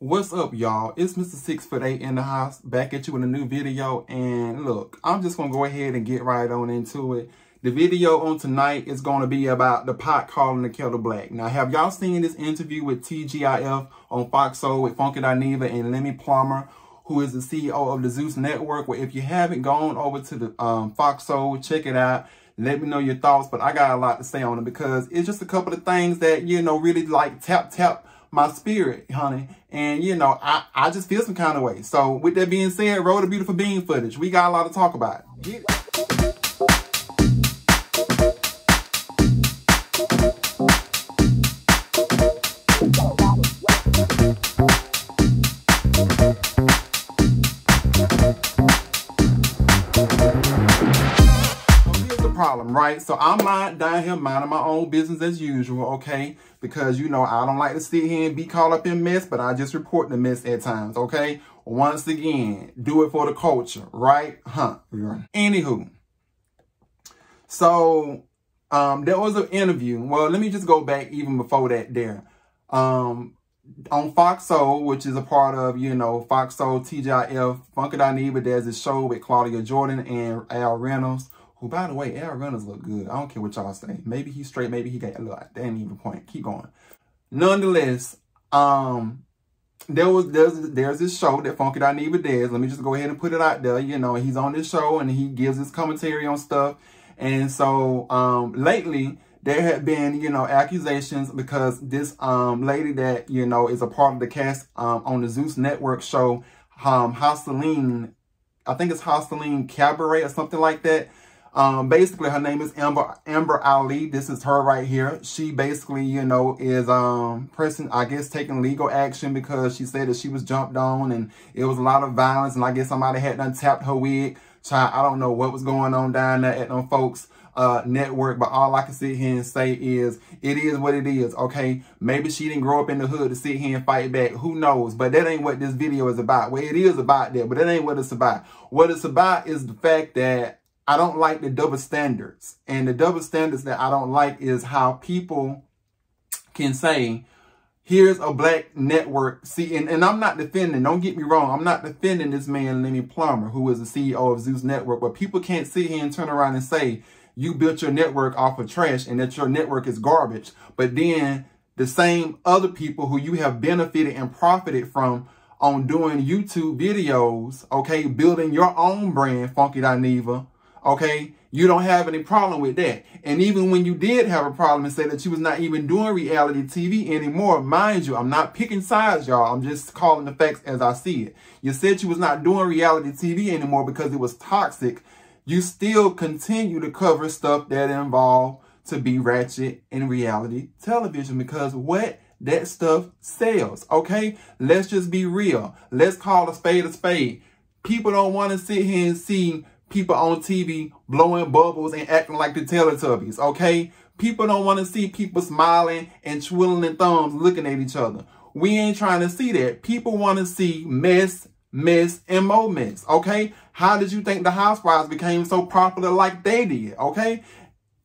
What's up, y'all? It's Mr. 6'8" in the house, back at you with a new video. And look, I'm just gonna go ahead and get right on into it. The video on tonight is gonna be about the pot calling the kettle black. Now, have y'all seen this interview with TGIF on Fox Soul with Funky Dineva and Lemmy Plummer, who is the CEO of the Zeus Network? Well, if you haven't gone over to the Fox Soul, check it out. Let me know your thoughts, but I got a lot to say on it because it's just a couple of things that, you know, really like tap my spirit, honey. And, you know, I just feel some kind of way. So with that being said, roll the beautiful bean footage. We got a lot to talk about. Problem, right? So I'm down here minding my own business as usual, okay? Because, you know, I don't like to sit here and be caught up in mess, but I just report the mess at times, okay? Once again, do it for the culture, right? Anywho, so there was an interview. Well, let me just go back even before that there. On Fox Soul, which is a part of, you know, Fox Soul, TGIF, Funky Dineva, there's a show with Claudia Jordan and Al Reynolds. Who, by the way, Al Reynolds look good. I don't care what y'all say. Maybe he's straight. Maybe he got a little. That ain't even the point. Keep going. Nonetheless, there's this show that Funky Dineva does. Let me just go ahead and put it out there. You know, he's on this show and he gives his commentary on stuff. And so lately there have been, you know, accusations because this lady that, you know, is a part of the cast on the Zeus Network show, Hosseline, I think it's Hosseline Cabaret or something like that. Basically, her name is Amber Ali. This is her right here. She basically, you know, is taking legal action because she said that she was jumped on and it was a lot of violence. And I guess somebody had done tapped her wig. Child, I don't know what was going on down there at them folks' network, but all I can sit here and say is it is what it is, okay? Maybe she didn't grow up in the hood to sit here and fight back. Who knows? But that ain't what this video is about. Well, it is about that, but that ain't what it's about. What it's about is the fact that I don't like the double standards. And the double standards that I don't like is how people can say, here's a black network. See, and I'm not defending, don't get me wrong, I'm not defending this man, Lemmy Plummer, who is the CEO of Zeus Network. But people can't sit here and turn around and say, you built your network off of trash and that your network is garbage. But then the same other people who you have benefited and profited from on doing YouTube videos, okay, building your own brand, Funky Dineva, okay, you don't have any problem with that. And even when you did have a problem and say that you was not even doing reality TV anymore, mind you, I'm not picking sides, y'all. I'm just calling the facts as I see it. You said you was not doing reality TV anymore because it was toxic. You still continue to cover stuff that involve to be ratchet in reality television because what? That stuff sells, okay? Let's just be real. Let's call a spade a spade. People don't want to sit here and see people on TV blowing bubbles and acting like the Teletubbies, okay? People don't want to see people smiling and twiddling thumbs looking at each other. We ain't trying to see that. People want to see mess, and more mess, okay? How did you think the Housewives became so popular like they did, okay?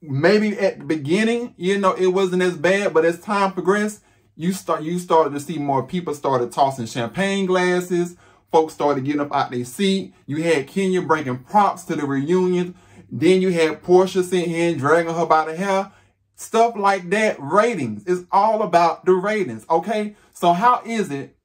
Maybe at the beginning, you know, it wasn't as bad, but as time progressed, you started to see more people started tossing champagne glasses. Folks started getting up out their seat. You had Kenya bringing props to the reunion. Then you had Portia sitting here and dragging her by the hair. Stuff like that. Ratings. It's all about the ratings. Okay? So how is it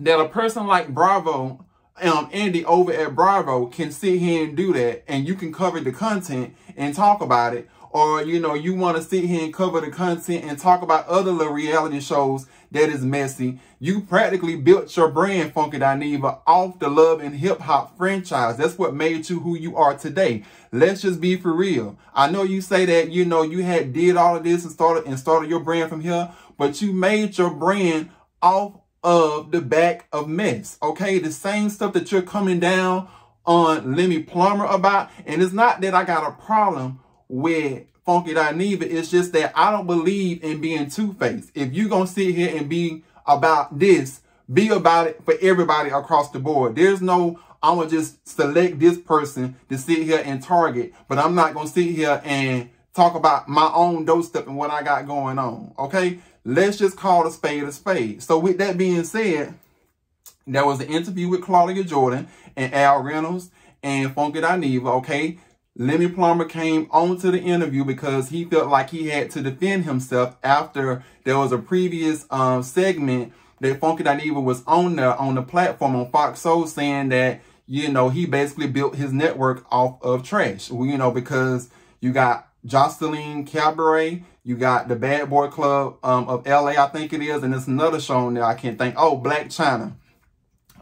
that a person like Bravo, Andy over at Bravo can sit here and do that and you can cover the content and talk about it? Or, you know, you want to sit here and cover the content and talk about other little reality shows that is messy. You practically built your brand, Funky Dineva, off the Love and Hip Hop franchise. That's what made you who you are today. Let's just be for real. I know you say that, you know, you had did all of this and started your brand from here, but you made your brand off of the back of mess. Okay, the same stuff that you're coming down on Lemmy Plummer about. And it's not that I got a problem with Funky Dineva, it's just that I don't believe in being two-faced. If you're going to sit here and be about this, be about it for everybody across the board. There's no, I'm going to just select this person to sit here and target, but I'm not going to sit here and talk about my own doorstep and what I got going on, okay? Let's just call a spade a spade. So with that being said, There was an interview with Claudia Jordan and Al Reynolds and Funky Dineva, okay? Lemmy Plummer came onto the interview because he felt like he had to defend himself after there was a previous segment that Funky Dineva was on there on the platform on Fox Soul saying that, you know, he basically built his network off of trash. Well, you know, because you got Jocelyn Cabaret, you got the Bad Boy Club of LA, I think it is, and there's another show on there, I can't think. Oh, Black China.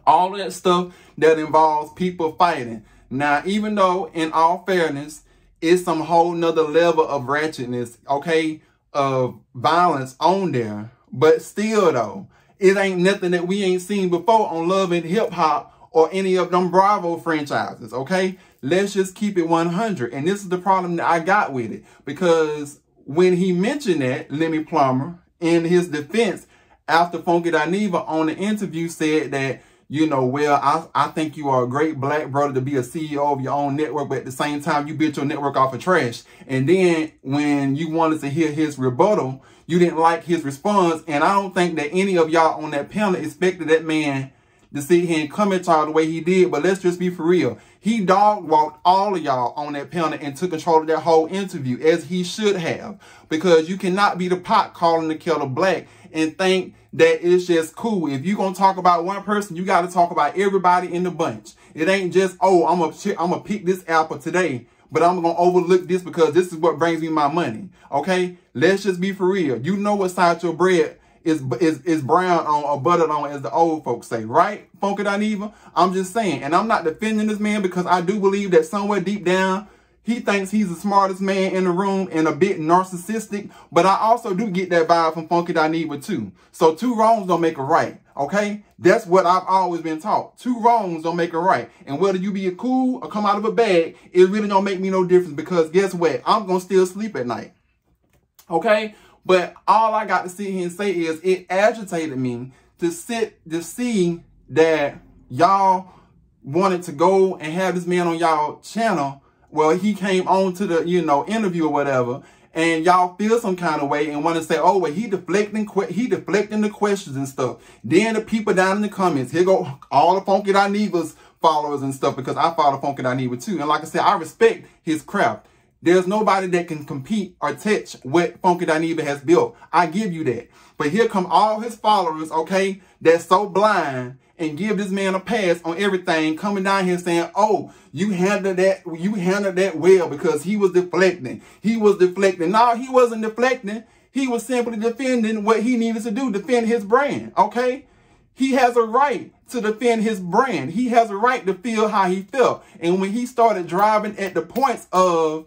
All that stuff that involves people fighting. Now, even though, in all fairness, it's some whole nother level of ratchetness, okay, of violence on there, but still, though, it ain't nothing that we ain't seen before on Love and Hip Hop or any of them Bravo franchises, okay? Let's just keep it 100. And this is the problem that I got with it. Because when he mentioned that, Lemmy Plummer, in his defense, after Funky Dineva on the interview said that, you know, well, I think you are a great black brother to be a CEO of your own network, but at the same time, you built your network off of trash. And then when you wanted to hear his rebuttal, you didn't like his response. And I don't think that any of y'all on that panel expected that man to sit here and come at y'all the way he did. But let's just be for real. He dog walked all of y'all on that panel and took control of that whole interview, as he should have. Because you cannot be the pot calling the kettle black and think that it's just cool. If you're going to talk about one person, you got to talk about everybody in the bunch. It ain't just, oh, I'm gonna pick this apple today, but I'm going to overlook this because this is what brings me my money. Okay? Let's just be for real. You know what side your bread is brown on or buttered on, as the old folks say, right? Funky Dineva? I'm just saying. And I'm not defending this man because I do believe that somewhere deep down, he thinks he's the smartest man in the room and a bit narcissistic. But I also do get that vibe from Funky Dineva too. So two wrongs don't make a right. Okay? That's what I've always been taught. Two wrongs don't make a right. And whether you be a cool or come out of a bag, it really don't make me no difference because guess what? I'm going to still sleep at night. Okay? But all I got to sit here and say is it agitated me to see that y'all wanted to go and have this man on y'all channel. Well, he came on to the, you know, interview or whatever, and y'all feel some kind of way and want to say, oh, well, he deflecting the questions and stuff. Then the people down in the comments, here go all the Funky Dineva's followers and stuff, because I follow Funky Dineva too. And like I said, I respect his craft. There's nobody that can compete or touch what Funky Dineva has built. I give you that. But here come all his followers, okay, that's so blind and give this man a pass on everything, coming down here saying, oh, you handled that well because he was deflecting. He was deflecting. No, he wasn't deflecting. He was simply defending what he needed to do, defend his brand, okay? He has a right to defend his brand. He has a right to feel how he felt. And when he started driving at the points of,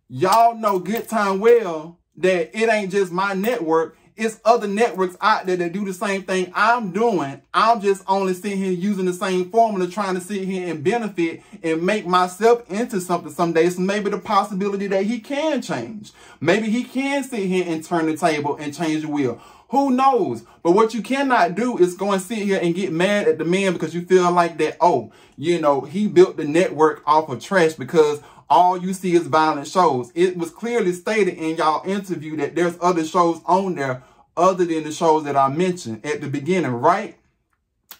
y'all know good time well that it ain't just my network. It's other networks out there that do the same thing I'm doing. I'm just only sitting here using the same formula, trying to sit here and benefit and make myself into something someday. So maybe the possibility that he can change. Maybe he can sit here and turn the table and change the wheel. Who knows? But what you cannot do is go and sit here and get mad at the man because you feel like that, oh, you know, he built the network off of trash because all you see is violent shows. It was clearly stated in y'all interview that there's other shows on there other than the shows that I mentioned at the beginning, right?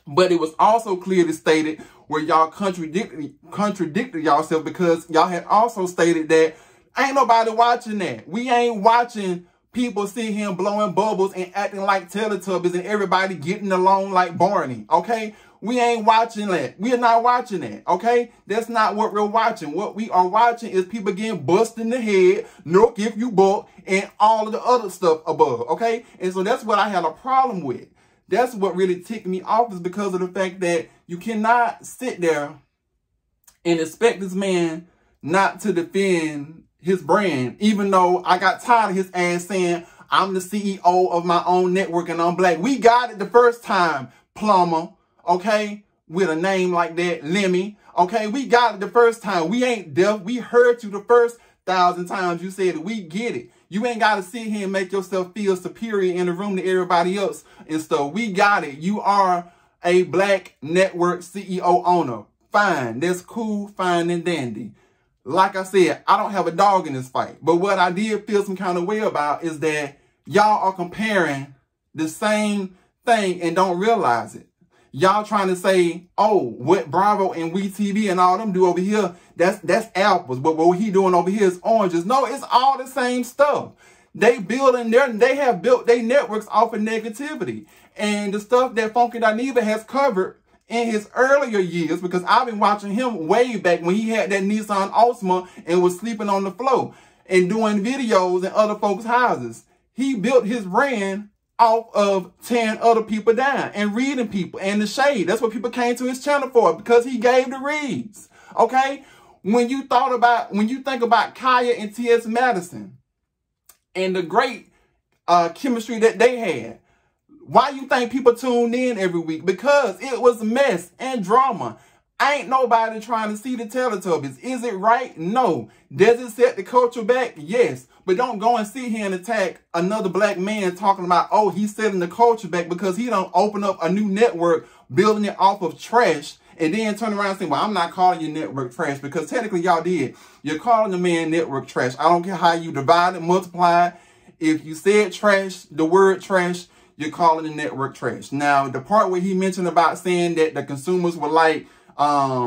But it was also clearly stated where y'all contradicted yourself because y'all had also stated that ain't nobody watching that. We ain't watching people sit here blowing bubbles and acting like Teletubbies and everybody getting along like Barney, okay? We ain't watching that. We are not watching that, okay? That's not what we're watching. What we are watching is people getting busted in the head, no if you buck, and all of the other stuff above, okay? And so that's what I had a problem with. That's what really ticked me off, is because of the fact that you cannot sit there and expect this man not to defend his brand, even though I got tired of his ass saying, I'm the CEO of my own network and I'm black. We got it the first time, Plummer. Okay, with a name like that, Lemmy. Okay, we got it the first time. We ain't deaf. We heard you the first 1,000 times you said it. We get it. You ain't got to sit here and make yourself feel superior in the room to everybody else and stuff. We got it. You are a black network CEO owner. Fine. That's cool, fine, and dandy. Like I said, I don't have a dog in this fight. But what I did feel some kind of way about is that y'all are comparing the same thing and don't realize it. y'all trying to say, oh, what Bravo and WeTV and all them do over here, that's apples. But what he doing over here is oranges. No, it's all the same stuff. They have built their networks off of negativity. And the stuff that Funky Dineva has covered in his earlier years, because I've been watching him way back when he had that Nissan Altima and was sleeping on the floor and doing videos in other folks' houses. He built his brand off of tearing other people down and reading people and the shade. That's what people came to his channel for, because he gave the reads. Okay? When you think about Kaya and T.S. Madison and the great chemistry that they had, why you think people tuned in every week? Because it was mess and drama. Ain't nobody trying to see the Teletubbies. Is it right? No. Does it set the culture back? Yes. But don't go and sit here and attack another black man talking about, oh, he's setting the culture back because he don't open up a new network, building it off of trash, and then turn around and say, well, I'm not calling your network trash, because technically y'all did. You're calling the man network trash. I don't care how you divide and multiply. If you said trash, the word trash, you're calling the network trash. Now, the part where he mentioned about saying that the consumers were like,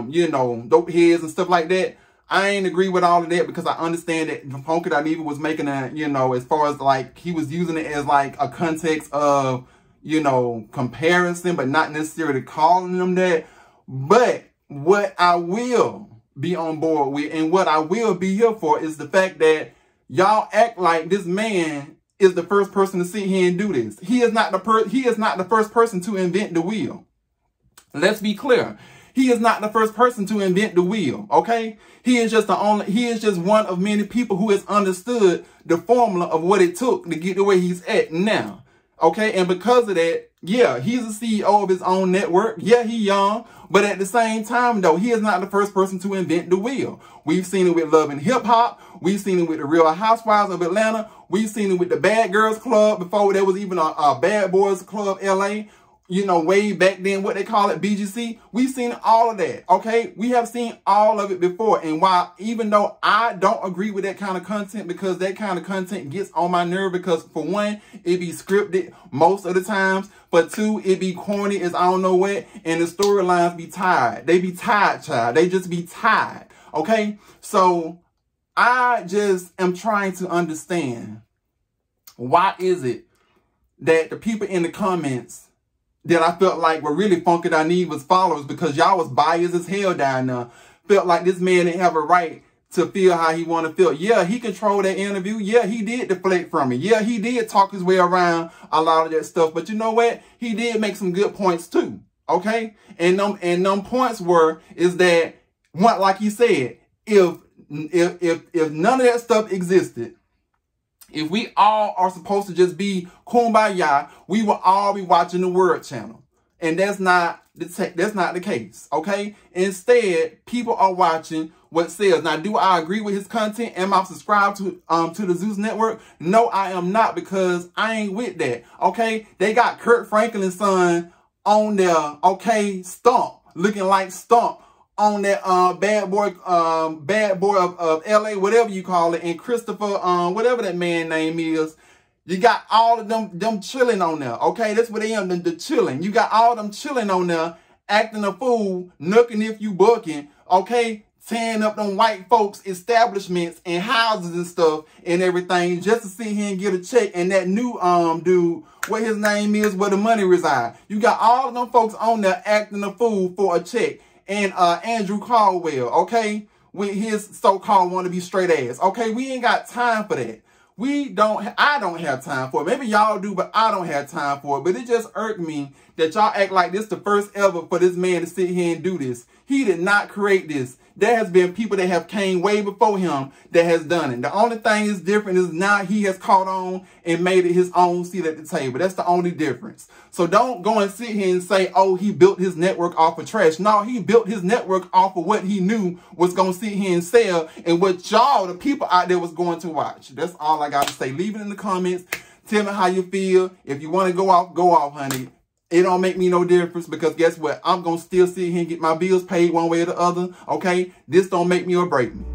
you know, dope heads and stuff like that, I ain't agree with all of that, because I understand that Funky Dineva was making a, you know, as far as like, he was using it as like a context of, you know, comparison, but not necessarily calling them that. But what I will be on board with and what I will be here for is the fact that y'all act like this man is the first person to sit here and do this. He is not the first person to invent the wheel. Let's be clear. He is not the first person to invent the wheel, okay? He is just one of many people who has understood the formula of what it took to get to where he's at now. Okay, and because of that, yeah, he's a CEO of his own network. Yeah, he's young, but at the same time, though, he is not the first person to invent the wheel. We've seen it with Love and Hip Hop. We've seen it with the Real Housewives of Atlanta. We've seen it with the Bad Girls Club before there was even a Bad Boys Club LA. You know, way back then, what they call it, BGC. We've seen all of that, okay? We have seen all of it before. And while, even though I don't agree with that kind of content, because that kind of content gets on my nerve, because for one, it be scripted most of the times. For two, it be corny as I don't know what. And the storylines be tired. They be tired, child. They just be tired, okay? So, I just am trying to understand, why is it that the people in the comments that I felt like were really Funky Dineva's followers, because y'all was biased as hell down there, felt like this man didn't have a right to feel how he want to feel. Yeah, he controlled that interview. Yeah, he did deflect from it. Yeah, he did talk his way around a lot of that stuff. But you know what? He did make some good points too. Okay? And them points is that, like he said, if none of that stuff existed, if we all are supposed to just be kumbaya, we will all be watching the World Channel. And that's not the case, okay? Instead, people are watching what sells. Now, do I agree with his content? Am I subscribed to the Zeus Network? No, I am not, because I ain't with that, okay? They got Kurt Franklin's son on there, okay, Stump, looking like Stump, on that bad boy of LA, whatever you call it, and Christopher, whatever that man name is. You got all of them chilling on there, okay? That's what they are, the chilling. You got all them chilling on there, acting a fool, nooking if you bucking, okay? Tearing up them white folks' establishments and houses and stuff and everything, just to sit here and get a check. And that new dude, what his name is, where the money reside. You got all of them folks on there acting a fool for a check. And Andrew Caldwell, okay, with his so-called wannabe straight ass. Okay, we ain't got time for that. I don't have time for it. Maybe y'all do, but I don't have time for it. But it just irked me that y'all act like this the first ever for this man to sit here and do this. He did not create this. There has been people that have came way before him that has done it. The only thing is different is now he has caught on and made it his own seat at the table. That's the only difference. So don't go and sit here and say, oh, he built his network off of trash. No, he built his network off of what he knew was going to sit here and sell, and what y'all, the people out there, was going to watch. That's all I got to say. Leave it in the comments. Tell me how you feel. If you want to go off, honey. It don't make me no difference, because guess what? I'm going to still sit here and get my bills paid one way or the other, okay? This don't make me or break me.